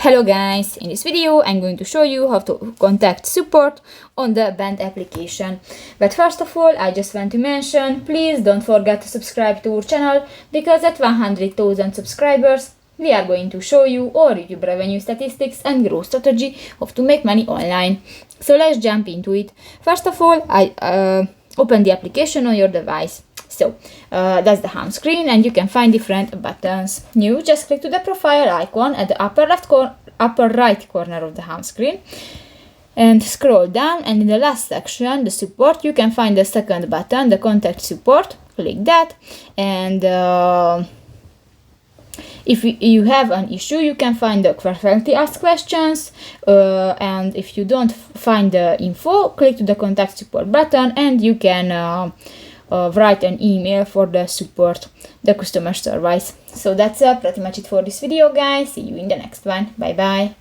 Hello guys, in this video I'm going to show you how to contact support on the Band application. But first of all, I just want to mention, please don't forget to subscribe to our channel, because at 100,000 subscribers we are going to show you our YouTube revenue statistics and growth strategy of to make money online. So let's jump into it. First of all, I open the application on your device. So that's the home screen, and you can find different buttons. You just click to the profile icon at the upper right corner of the home screen and scroll down, and in the last section, the support, you can find the second button, the contact support. Click that, and if you have an issue, you can find the frequently asked questions, and if you don't find the info, click to the contact support button, and you can write an email for the support, the customer service. So that's pretty much it for this video, guys. See you in the next one. Bye bye.